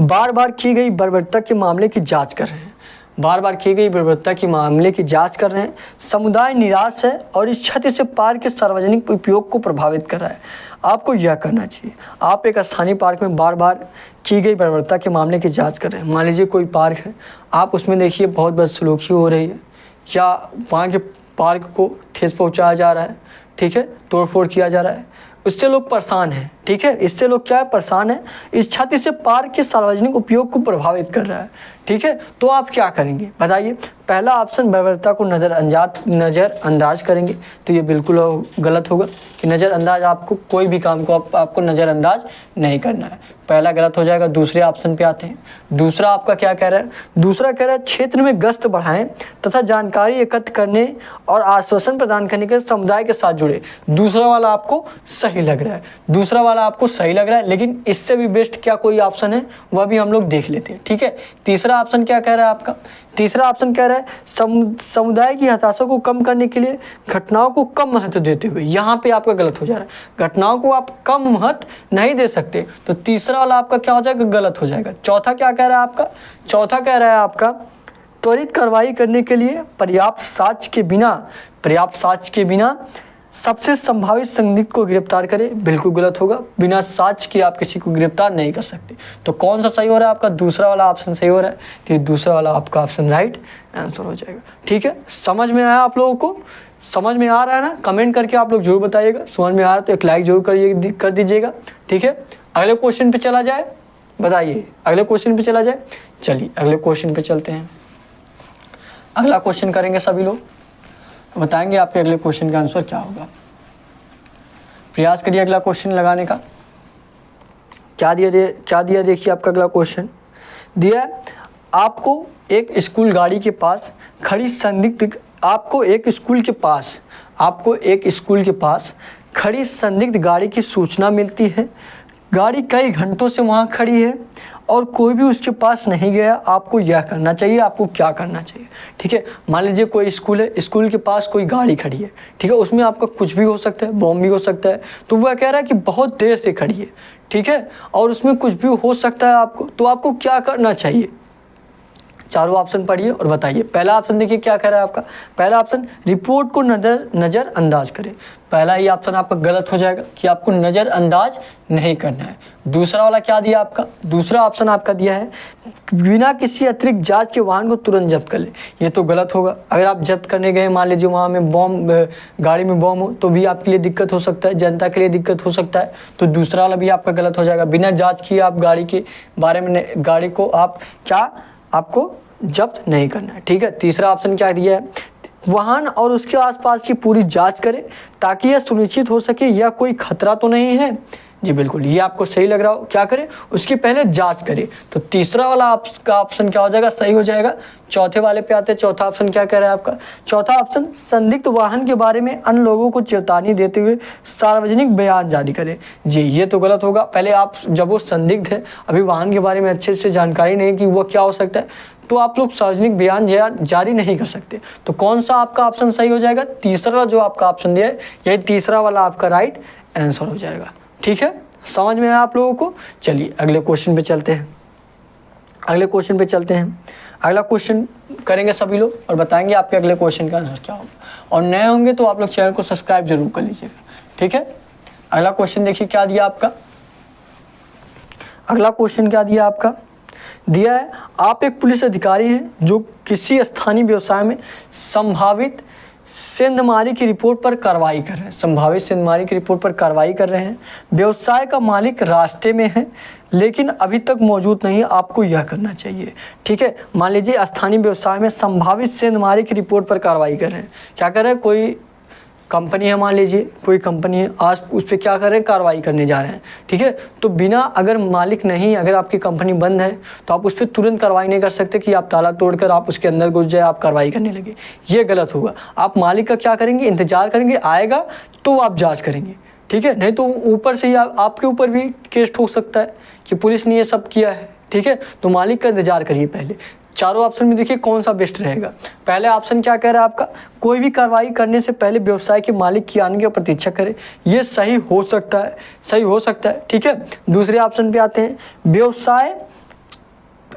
बार बार की गई बर्बरता के मामले की जांच कर रहे हैं। बार बार की गई बर्बरता के मामले की जांच कर रहे हैं। समुदाय निराश है और इस क्षति से पार्क के सार्वजनिक उपयोग को प्रभावित कर रहा है। आपको यह करना चाहिए। आप एक स्थानीय पार्क में बार बार की गई बर्बरता के मामले की जांच कर रहे हैं। मान लीजिए कोई पार्क है, आप उसमें देखिए बहुत बदसलूकी हो रही है या वहाँ के पार्क को ठेस पहुँचाया जा रहा है, ठीक है, तोड़फोड़ किया जा रहा है, उससे लोग परेशान हैं, ठीक है, इससे लोग क्या है, परेशान है। इस क्षति से पार्क के सार्वजनिक उपयोग को प्रभावित कर रहा है, ठीक है। तो आप क्या करेंगे बताइए? पहला ऑप्शन बर्बरता को नज़रअंदाज करेंगे, तो ये बिल्कुल गलत होगा कि नज़रअंदाज, आपको कोई भी काम को आपको नज़रअंदाज नहीं करना है, पहला गलत हो जाएगा। दूसरे ऑप्शन पे आते हैं। दूसरा आपका क्या कह रहा है? दूसरा कह रहा है क्षेत्र में गश्त बढ़ाएं तथा जानकारी एकत्र करने और आश्वासन प्रदान करने के समुदाय के साथ जुड़े। दूसरा वाला आपको सही लग रहा है, दूसरा वाला आपको सही लग रहा है, लेकिन इससे भी बेस्ट क्या कोई ऑप्शन है वह भी हम लोग देख लेते हैं, ठीक है। तीसरा ऑप्शन क्या कह रहा है आपका? तीसरा ऑप्शन कह रहा है समुदाय की हताशा को कम करने के लिए घटनाओं को कम महत्व देते हुए। यहाँ पे आपका गलत हो जा रहा है, घटनाओं को आप कम महत्व नहीं दे सकते, तो तीसरा वाला आपका क्या हो जाएगा? गलत हो जाएगा। चौथा क्या कह रहा है आपका? चौथा कह रहा है आपका त्वरित कार्रवाई करने के लिए पर्याप्त साक्ष्य के बिना सबसे संभावित संदिग्ध को गिरफ्तार करें। बिल्कुल गलत होगा, बिना साक्ष्य के आप किसी को गिरफ्तार नहीं कर सकते। तो कौन सा सही हो रहा है आपका? दूसरा वाला ऑप्शन सही हो रहा है, तो दूसरा वाला आपका ऑप्शन राइट आंसर हो जाएगा, ठीक है। समझ में आया आप लोगों को? समझ में आ रहा है ना? कमेंट करके आप लोग जरूर बताइएगा। समझ में आ रहा है तो एक लाइक जरूर कर दीजिएगा, ठीक है। अगले क्वेश्चन पे चला जाए। बताइए अगले क्वेश्चन पे चला जाए। चलिए अगले क्वेश्चन पे चलते हैं। अगला क्वेश्चन करेंगे सभी लोग, बताएंगे आपके अगले क्वेश्चन का आंसर क्या होगा। प्रयास करिए अगला क्वेश्चन लगाने का। क्या दिया देखिए आपका अगला क्वेश्चन दिया है, आपको एक स्कूल गाड़ी के पास खड़ी खड़ी संदिग्ध गाड़ी की सूचना मिलती है। गाड़ी कई घंटों से वहाँ खड़ी है और कोई भी उसके पास नहीं गया। आपको यह करना चाहिए। आपको क्या करना चाहिए? ठीक है, मान लीजिए कोई स्कूल है, स्कूल के पास कोई गाड़ी खड़ी है, ठीक है, उसमें आपका कुछ भी हो सकता है, बॉम्ब भी हो सकता है, तो वह कह रहा है कि बहुत देर से खड़ी है, ठीक है, और उसमें कुछ भी हो सकता है आपको, तो आपको क्या करना चाहिए? चारों ऑप्शन पढ़िए और बताइए। पहला ऑप्शन देखिए क्या कह रहा है आपका। पहला ऑप्शन रिपोर्ट को नज़रअंदाज करें। पहला ही ऑप्शन आपका गलत हो जाएगा कि आपको नज़रअंदाज नहीं करना है। दूसरा वाला क्या दिया आपका? दूसरा ऑप्शन आपका दिया है बिना किसी अतिरिक्त जांच के वाहन को तुरंत जब्त कर ले। ये तो गलत होगा। अगर आप जब्त करने गए, मान लीजिए वहाँ में गाड़ी में बॉम्ब हो, तो भी आपके लिए दिक्कत हो सकता है, जनता के लिए दिक्कत हो सकता है, तो दूसरा वाला भी आपका गलत हो जाएगा। बिना जाँच किए आप गाड़ी के बारे में, गाड़ी को आप आपको जब्त नहीं करना है, ठीक है। तीसरा ऑप्शन क्या दिया है? वाहन और उसके आसपास की पूरी जांच करें ताकि यह सुनिश्चित हो सके यह कोई खतरा तो नहीं है। जी बिल्कुल, ये आपको सही लग रहा हो। क्या करें? उसकी पहले जांच करें। तो तीसरा वाला आपका ऑप्शन क्या हो जाएगा? सही हो जाएगा। चौथे वाले पे आते हैं। चौथा ऑप्शन क्या कह रहा है आपका? चौथा ऑप्शन संदिग्ध वाहन के बारे में अन्य लोगों को चेतावनी देते हुए सार्वजनिक बयान जारी करें। जी ये तो गलत होगा। पहले आप, जब वो संदिग्ध है, अभी वाहन के बारे में अच्छे से जानकारी नहीं कि वो क्या हो सकता है, तो आप लोग सार्वजनिक बयान जारी नहीं कर सकते। तो कौन सा आपका ऑप्शन सही हो जाएगा? तीसरा जो आपका ऑप्शन दिया है, यही तीसरा वाला आपका राइट आंसर हो जाएगा, ठीक है। समझ में आया आप लोगों को? चलिए अगले क्वेश्चन पे चलते हैं। अगला क्वेश्चन करेंगे सभी लोग और बताएंगे आपके अगले क्वेश्चन का आंसर क्या होगा। और नए होंगे तो आप लोग चैनल को सब्सक्राइब जरूर कर लीजिएगा, ठीक है। अगला क्वेश्चन देखिए क्या दिया आपका। अगला क्वेश्चन क्या दिया आपका? दिया है आप एक पुलिस अधिकारी हैं जो किसी स्थानीय व्यवसाय में संभावित सेंधमारी की रिपोर्ट पर कार्रवाई कर रहे हैं, संभावित सेंधमारी की रिपोर्ट पर कार्रवाई कर रहे हैं। व्यवसाय का मालिक रास्ते में है लेकिन अभी तक मौजूद नहीं, आपको यह करना चाहिए। ठीक है, मान लीजिए स्थानीय व्यवसाय में संभावित सेंधमारी की रिपोर्ट पर कार्रवाई कर रहे हैं। क्या कर रहे हैं, कोई कंपनी है, मान लीजिए कोई कंपनी है, आज उस पर क्या कर रहे हैं, कार्रवाई करने जा रहे हैं। ठीक है, तो बिना अगर मालिक नहीं, अगर आपकी कंपनी बंद है तो आप उस पर तुरंत कार्रवाई नहीं कर सकते कि आप ताला तोड़कर आप उसके अंदर घुस जाए, आप कार्रवाई करने लगे, ये गलत होगा। आप मालिक का क्या करेंगे, इंतजार करेंगे, आएगा तो आप जाँच करेंगे। ठीक है, नहीं तो ऊपर से ही आपके ऊपर भी केस ठोक सकता है कि पुलिस ने ये सब किया है। ठीक है, तो मालिक का इंतजार करिए पहले। चारों ऑप्शन में देखिए कौन सा बेस्ट रहेगा। पहले ऑप्शन क्या कह रहा है आपका, कोई भी कार्रवाई करने से पहले व्यवसाय के मालिक की आने की प्रतीक्षा करें, ये सही हो सकता है, सही हो सकता है। ठीक है, दूसरे ऑप्शन पे आते हैं, व्यवसाय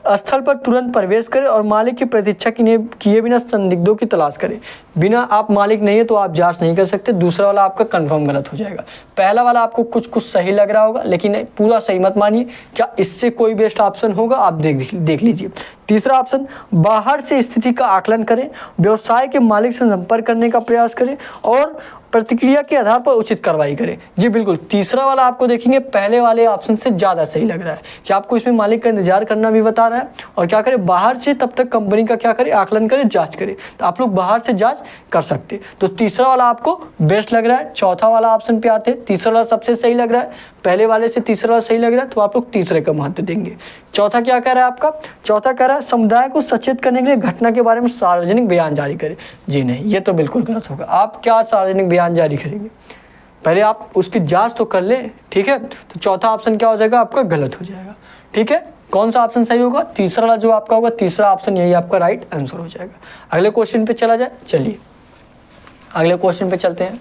स्थल पर तुरंत प्रवेश करें और मालिक की प्रतीक्षा किए बिना संदिग्धों की तलाश करें। बिना आप मालिक नहीं है तो आप जांच नहीं कर सकते। दूसरा वाला आपका कंफर्म गलत हो जाएगा। पहला वाला आपको कुछ कुछ सही लग रहा होगा लेकिन पूरा सही मत मानिए, क्या इससे कोई बेस्ट ऑप्शन होगा, आप देख लीजिए। तीसरा ऑप्शन, बाहर से स्थिति का आकलन करें, व्यवसाय के मालिक से संपर्क करने का प्रयास करें और प्रतिक्रिया के आधार पर उचित कार्रवाई करें। जी बिल्कुल, तीसरा वाला आपको देखेंगे पहले वाले ऑप्शन से ज़्यादा सही लग रहा है कि आपको इसमें मालिक का इंतजार करना भी बता रहा है और क्या करें, बाहर से तब तक कंपनी का क्या करें, आकलन करें, जांच करें। तो आप लोग बाहर से जांच कर सकते, तो तीसरा वाला आपको बेस्ट लग रहा है। चौथा वाला ऑप्शन पे आते हैं, तीसरा वाला सबसे सही लग रहा है, पहले वाले से तीसरा वाला सही लग रहा है तो आप लोग तीसरे का महत्व देंगे। चौथा क्या कह रहा है आपका, चौथा कह रहा है समुदाय को सचेत करने के लिए घटना के बारे में सार्वजनिक बयान जारी करें। जी नहीं, ये तो बिल्कुल गलत होगा। आप क्या सार्वजनिक बयान जारी करेंगे, पहले आप उसकी जांच तो कर ले। ठीक है, तो चौथा ऑप्शन क्या हो जाएगा, आपका गलत हो जाएगा। ठीक है, कौन सा ऑप्शन सही होगा, तीसरा वाला जो आपका होगा, तीसरा ऑप्शन यही आपका राइट आंसर हो जाएगा। अगले क्वेश्चन पे चला जाए, चलिए अगले क्वेश्चन पे चलते हैं।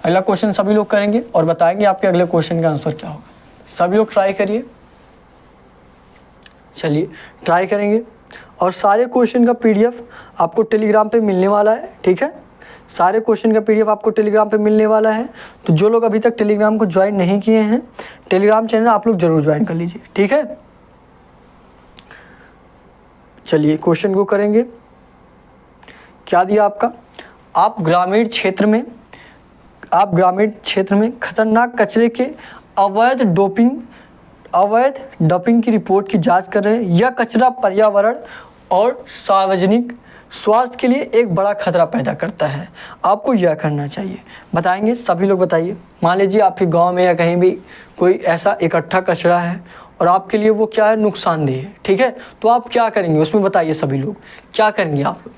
अगला क्वेश्चन सभी लोग करेंगे और बताएंगे आपके अगले क्वेश्चन का आंसर क्या होगा। सभी लोग ट्राई करिए, चलिए ट्राई करेंगे और सारे क्वेश्चन का पीडीएफ आपको टेलीग्राम पे मिलने वाला है। ठीक है, सारे क्वेश्चन का पीडीएफ आपको टेलीग्राम पे मिलने वाला है। तो जो लोग अभी तक टेलीग्राम को ज्वाइन नहीं किए हैं, टेलीग्राम चैनल आप लोग जरूर ज्वाइन कर लीजिए। ठीक है, चलिए क्वेश्चन को करेंगे। क्या दिया आपका, आप ग्रामीण क्षेत्र में खतरनाक कचरे के अवैध डंपिंग की रिपोर्ट की जांच कर रहे हैं। यह कचरा पर्यावरण और सार्वजनिक स्वास्थ्य के लिए एक बड़ा खतरा पैदा करता है, आपको यह करना चाहिए। बताएंगे, सभी लोग बताइए। मान लीजिए आपके गांव में या कहीं भी कोई ऐसा इकट्ठा कचरा है और आपके लिए वो क्या है, नुकसानदेह है। ठीक है, तो आप क्या करेंगे उसमें बताइए, सभी लोग क्या करेंगे आप लोग।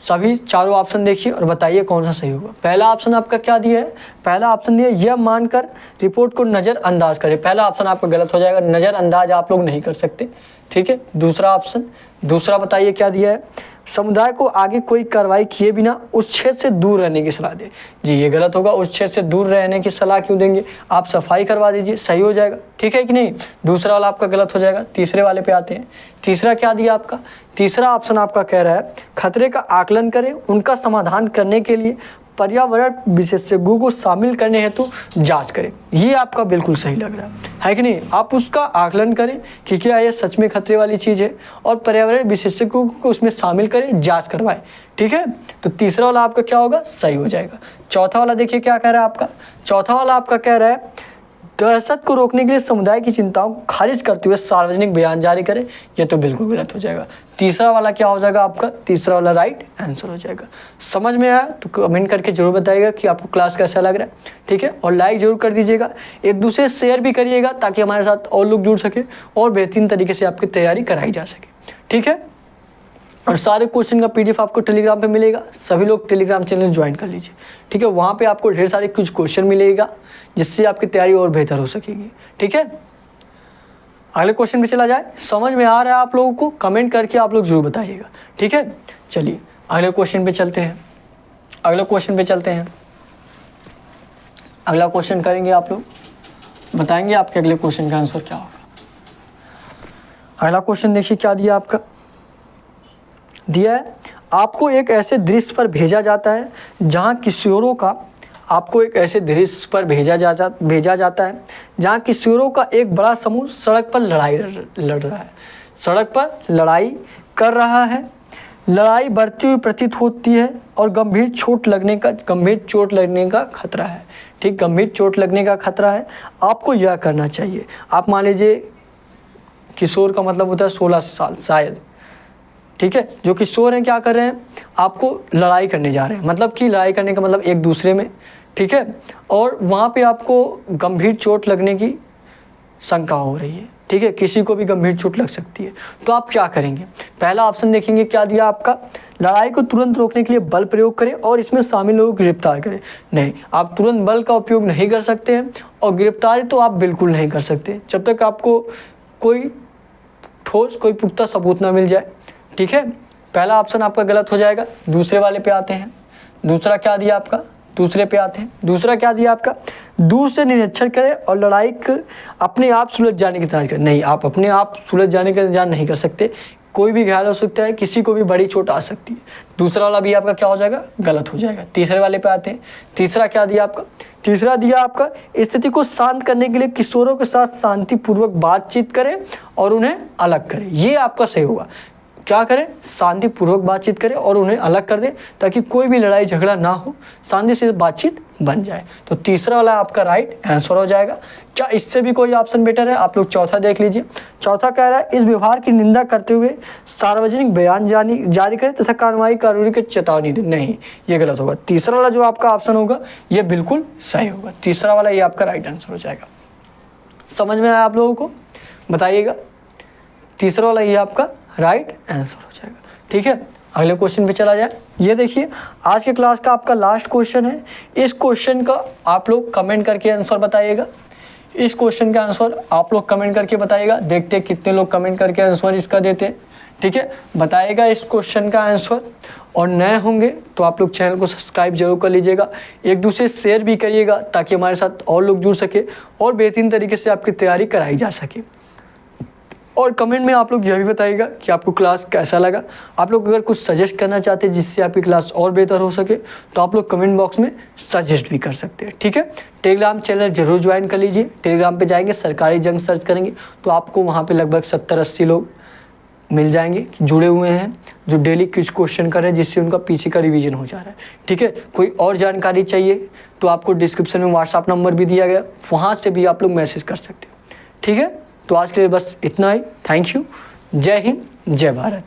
सभी चारों ऑप्शन देखिए और बताइए कौन सा सही होगा। पहला ऑप्शन आपका क्या दिया है, पहला ऑप्शन दिया यह मानकर रिपोर्ट को नज़रअंदाज करें। पहला ऑप्शन आपका गलत हो जाएगा, नज़रअंदाज आप लोग नहीं कर सकते। ठीक है, दूसरा ऑप्शन, दूसरा बताइए क्या दिया है, समुदाय को आगे कोई कार्रवाई किए बिना उस क्षेत्र से दूर रहने की सलाह दे। जी ये गलत होगा, उस क्षेत्र से दूर रहने की सलाह क्यों देंगे, आप सफाई करवा दीजिए, सही हो जाएगा। ठीक है कि नहीं, दूसरा वाला आपका गलत हो जाएगा। तीसरे वाले पे आते हैं, तीसरा क्या दिया आपका, तीसरा ऑप्शन आपका कह रहा है खतरे का आकलन करें, उनका समाधान करने के लिए पर्यावरण विशेषज्ञों को शामिल करने हेतु जांच करें। ये आपका बिल्कुल सही लग रहा है कि नहीं, आप उसका आकलन करें कि क्या ये सच में खतरे वाली चीज़ है और पर्यावरण विशेषज्ञों को उसमें शामिल करें, जांच करवाएं। ठीक है, तो तीसरा वाला आपका क्या होगा, सही हो जाएगा। चौथा वाला देखिए क्या कह रहा है आपका, चौथा वाला आपका कह रहा है दहशत को रोकने के लिए समुदाय की चिंताओं को खारिज करते हुए सार्वजनिक बयान जारी करें। ये तो बिल्कुल गलत हो जाएगा। तीसरा वाला क्या हो जाएगा आपका, तीसरा वाला राइट आंसर हो जाएगा। समझ में आया तो कमेंट करके जरूर बताइएगा कि आपको क्लास कैसा लग रहा है। ठीक है, और लाइक जरूर कर दीजिएगा, एक दूसरे शेयर भी करिएगा ताकि हमारे साथ और लोग जुड़ सके और बेहतरीन तरीके से आपकी तैयारी कराई जा सके। ठीक है, और सारे क्वेश्चन का पीडीएफ आपको टेलीग्राम पे मिलेगा, सभी लोग टेलीग्राम चैनल ज्वाइन कर लीजिए। ठीक है, वहाँ पे आपको ढेर सारे कुछ क्वेश्चन मिलेगा जिससे आपकी तैयारी और बेहतर हो सकेगी। ठीक है, अगले क्वेश्चन पे चला जाए। समझ में आ रहा है आप लोगों को, कमेंट करके आप लोग जरूर बताइएगा। ठीक है, चलिए अगले क्वेश्चन पे चलते हैं, अगले क्वेश्चन पे चलते हैं। अगला क्वेश्चन करेंगे, आप लोग बताएंगे आपके अगले क्वेश्चन का आंसर क्या होगा। अगला क्वेश्चन देखिए क्या दिया आपका, दिया है आपको एक ऐसे दृश्य पर भेजा जाता है जहां किशोरों का, आपको एक ऐसे दृश्य पर भेजा जाता है जहां किशोरों का एक बड़ा समूह सड़क पर लड़ रहा है, सड़क पर लड़ाई कर रहा है, लड़ाई बढ़ती हुई प्रतीत होती है और गंभीर चोट लगने का खतरा है। ठीक, गंभीर चोट लगने का खतरा है। आपको यह करना चाहिए। आप मान लीजिए किशोर का मतलब होता है 16 साल शायद, ठीक है, जो किशोर हैं क्या कर रहे हैं, आपको लड़ाई करने जा रहे हैं, मतलब कि लड़ाई करने का मतलब एक दूसरे में, ठीक है, और वहाँ पे आपको गंभीर चोट लगने की शंका हो रही है, ठीक है, किसी को भी गंभीर चोट लग सकती है। तो आप क्या करेंगे, पहला ऑप्शन देखेंगे क्या दिया आपका, लड़ाई को तुरंत रोकने के लिए बल प्रयोग करें और इसमें शामिल लोगों को गिरफ्तार करें। नहीं, आप तुरंत बल का उपयोग नहीं कर सकते हैं और गिरफ्तारी तो आप बिल्कुल नहीं कर सकते जब तक आपको कोई ठोस कोई पुख्ता सबूत ना मिल जाए। ठीक है, पहला ऑप्शन आपका गलत हो जाएगा। दूसरे वाले पे आते हैं। दूसरा क्या दिया आपका, दूसरे पे आते हैं। दूसरा क्या दिया आपका, दूर से निरीक्षण करें और लड़ाई अपने आप सुलझ जाने की तैयारी करें। नहीं, आप अपने आप सुलझ जाने का इंतजार नहीं कर सकते, कोई भी घायल हो सकता है, किसी को भी बड़ी चोट आ सकती है। दूसरा वाला भी आपका क्या हो जाएगा, गलत हो जाएगा। तीसरे वाले पे आते हैं। तीसरा क्या दिया आपका, तीसरा दिया आपका स्थिति को शांत करने के लिए किशोरों के साथ शांतिपूर्वक बातचीत करें और उन्हें अलग करें। ये आपका सही होगा। क्या करें, शांतिपूर्वक बातचीत करें और उन्हें अलग कर दें ताकि कोई भी लड़ाई झगड़ा ना हो, शांति से बातचीत बन जाए। तो तीसरा वाला आपका राइट आंसर हो जाएगा। क्या इससे भी कोई ऑप्शन बेटर है, आप लोग चौथा देख लीजिए। चौथा कह रहा है इस व्यवहार की निंदा करते हुए सार्वजनिक बयान जारी करें तथा कार्रवाई की चेतावनी दें। नहीं, ये गलत होगा। तीसरा वाला जो आपका ऑप्शन होगा ये बिल्कुल सही होगा। तीसरा वाला ये आपका राइट आंसर हो जाएगा। समझ में आया आप लोगों को, बताइएगा। तीसरा वाला ये आपका राइट आंसर हो जाएगा। ठीक है, अगले क्वेश्चन पे चला जाए। ये देखिए, आज के क्लास का आपका लास्ट क्वेश्चन है। इस क्वेश्चन का आप लोग कमेंट करके आंसर बताइएगा। इस क्वेश्चन का आंसर आप लोग कमेंट करके बताइएगा। देखते हैं कितने लोग कमेंट करके आंसर इसका देते हैं। ठीक है, बताइएगा इस क्वेश्चन का आंसर। और नए होंगे तो आप लोग चैनल को सब्सक्राइब जरूर कर लीजिएगा। एक दूसरे शेयर भी करिएगा ताकि हमारे साथ और लोग जुड़ सके और बेहतरीन तरीके से आपकी तैयारी कराई जा सके। और कमेंट में आप लोग यह भी बताइएगा कि आपको क्लास कैसा लगा। आप लोग अगर कुछ सजेस्ट करना चाहते हैं जिससे आपकी क्लास और बेहतर हो सके तो आप लोग कमेंट बॉक्स में सजेस्ट भी कर सकते हैं। ठीक है, टेलीग्राम चैनल जरूर ज्वाइन कर लीजिए। टेलीग्राम पे जाएंगे, सरकारी जंग सर्च करेंगे तो आपको वहाँ पे लगभग 70-80 लोग मिल जाएंगे जुड़े हुए हैं जो डेली कुछ क्वेश्चन कर रहे हैं जिससे उनका पीछे का रिवीजन हो जा रहा है। ठीक है, कोई और जानकारी चाहिए तो आपको डिस्क्रिप्शन में व्हाट्सअप नंबर भी दिया गया, वहाँ से भी आप लोग मैसेज कर सकते हो। ठीक है, तो आज के लिए बस इतना ही। Thank you. जय हिंद, जय भारत।